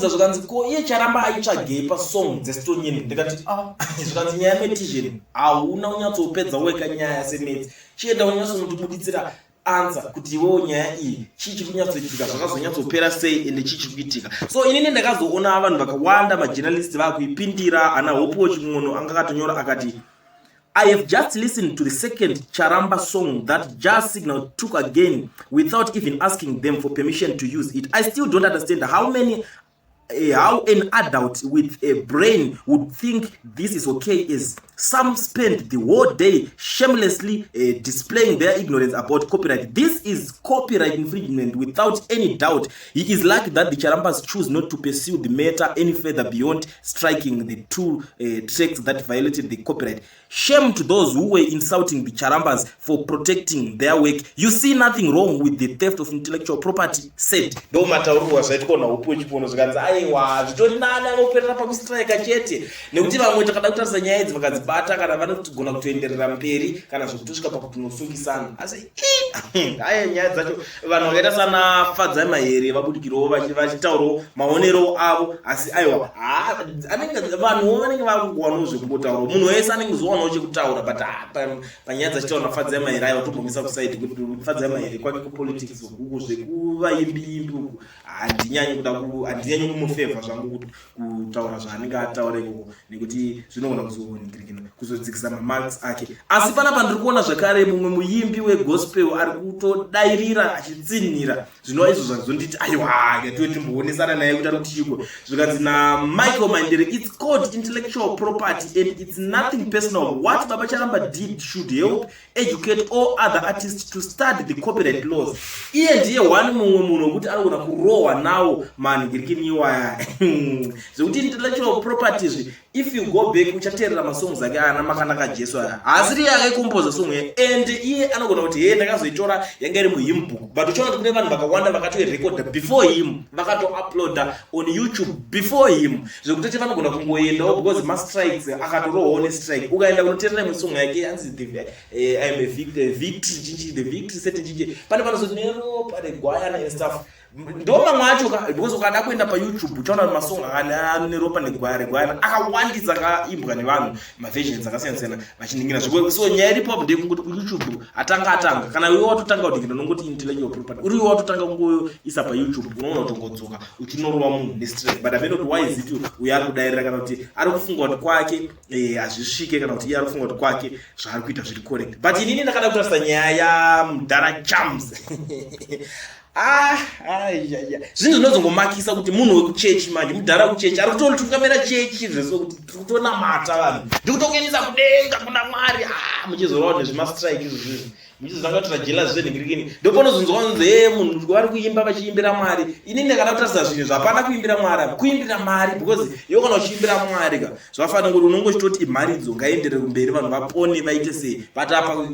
vakandibvunza zvakanzi ko iye Charamba aitsvagei pasong dzestonyeni ndikati zvakanzi Nyaya metizheni hauna unyatsopedza weka Nyaya semedzi chienda unyatsonotibuditsira ansa kuti iwewo nyaya iyi chii chiri kunyatsoitika zvakazonyatsopera sei ende chii chiri kuitika. So inini ndakazoona vanhu vakawanda majournalists vakuipindira. Ana Hope Chimwono anga akatonyora akati I have just listened to the second Charamba song that Jazz Signal took again without even asking them for permission to use it. I still don't understand how an adult with a brain would think this is okay as some spend the whole day shamelessly displaying their ignorance about copyright. This is copyright infringement without any doubt. He is lucky that the Charambas choose not to pursue the matter any further beyond striking the two tracks that violated the copyright. Shame to those who were insulting the Charambas for protecting their work. You see nothing wrong with the theft of intellectual property, said. No matter who said kona upo chipono zvikanzi aiwa zvitori nani anoperera pakustrike chete nekuti vamwe takada kutarisa nyaya idzi vakadzibata kana vanogona kutoenderera mberi kana zvekutosvika pakutonosungisana. Asi aya nyaya dzacho vanhu vakaita sana Fadzai Mahere vabudikirawo vachitaurawo maonero avo. Asi aiwa vanhuwo vanenge vakugowanawo zvekumbotaurawo. Munhu wese anenge zowanawo chekutaura but panyaya dzachitaura naFadzai Mahere aiwa tombomisa kusaidi kuti Fadzai Mahere kwake kupolitics uku zvekuvaimbi uku handinyanyi kumufevha zvangu kutaura zvaanenge ataura ikoko nekuti zvinogona kuzodzikisa mamarks ake. Asi panapa ndiri kuona zvakare mumwe muimbi wegospel ari kutodairira achitsinhira zvinova izvo zvazonditi aiwa ngatiwe timboonesana naye kuti ari kutiko zvikanzi naMichael Mandere, it's called intellectual property and it's nothing personal. What Baba Charamba did should help educate all other artists to study the copyright laws. Iye ndiye one mumwe munhu wekuti anogona kurohwa nawo manhingirikini iwaya zvekuti intellectual property if you go back uchateerera masongs ake ana makanaka Jesu asiri yakaikompoza song and iye anogona kuti ndakazoitora yanga iri muhymnbook but uchaona kuti kune vanhu vakawanda vakatoirecorda before him vakatouploada on YouTube before him zvekuti vanogona kungoendawo because mastrikes akatorohwawo nestrike ukaenda kunoteerera imwe song yake yanzi I'm a victory the victory set chinji pane panozoti nero pane gwayana and stuff ndo mamwe acho because ukada kuenda paYouTube uchaona masong aneropa negwayana akawandidza akaimbwa nevanhu maversions akasiyana-siyana vachiningira zvekwe. So nyaya iripo ndeyekuti kuYouTube atanga kana iwe watotanga kudingira nongoti intellectual property uri watotanga kungoisa paYouTube unoona kutongodzoka uchinorwa munhu nestrike but amene kuti why is it uya ari kudairira kana kuti ari kufunga kuti kwake hazvisvike kana kuti iye ari kufunga kuti kwake zvaari kuita zviri correct. But inini ndakada kutarisa nyaya yaMudhara Chams zvinhu zvinozongomakisa kuti munhu wekuchechi manje Mudhara kuchechi ari kutotungamira chechi zveso kuti tiri kutonamata vanhu ndikutokuendesa kudenga kuna Mwari muchizorawo nezvemastrike izvozvizvi muchizonanga kutirajela zvenhingirikini ndopanozonzwanzi munhu vari kuimba vachiimbira Mwari. Inini ndakada kutarisa zvinhu zvapana kuimbira Mwari kuimbira mari because iwe kana uchiimbira Mwari ka zvafanira kuti unongochitoti mharidzo ngaenderere kumberi vanhu vapone vaite sei but apa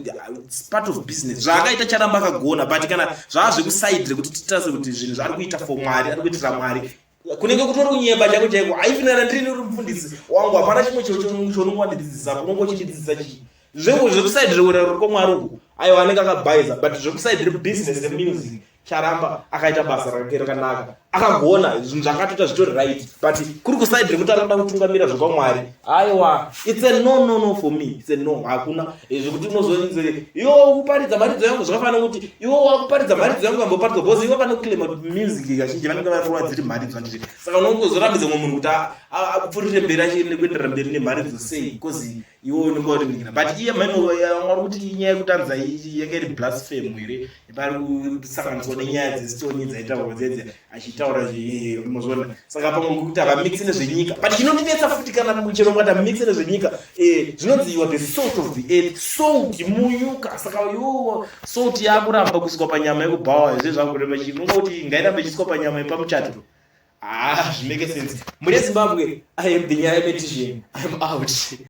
it's part of business zvakaita Charamba akagona but kana zvava zvekusaidire kuti titarise kuti zvinhu zvari kuita for Mwari ari kuitira Mwari kunenge kutori kunyemba chako chaiko aifinana ndini uri mufundisi wangu hapana chimwe chonongowandidzidzisa kunongochidzidzisa chii zvekusaidire urero kwamwari uku aiwa anenge akabhaiza but zvekusaidire business nemusic Charamba akaita basa rake rakanaka akagona zvinhu zvakatoita zvitori right but kuri kusaidire kuti arada kutungamira zvekwamwari aiwa it's a no for me it's a no hakuna zvekuti unozonzere iwe kuparidza mharidzo yangu zvakafanira kuti iwe wakuparidza mharidzo yangu amboparidza because iwe pane kuclaima music kazhinji vanenge varova dziri mharidzo handiti saka unongozorambidza mumwe munhu kuti apfuurire mberi achiende kuenderera mberi nemharidzo sei because iwe unenge waringira but iye mhano yamwari kuti nyaya yekutanza yanga iri blasphemy here pari kusanganiswa nenyaya dzesitoni dzaitaurwa dzedze achitaura zvinozvona saka pamwe kuti avamixi nezvenyika but chinondinetsa futi kana muchirongwa kuti avamixi nezvenyika zvinonziwa the salt of the earth salt munyuka saka iwo salt yakuramba kusukwa panyama yekubhawa zvezvakurema chinonga kuti ngairambe chisukwa panyama yepamuchato zvimeke sense. Muri Zimbabwe I am the Nyaya Metizheni. I am out.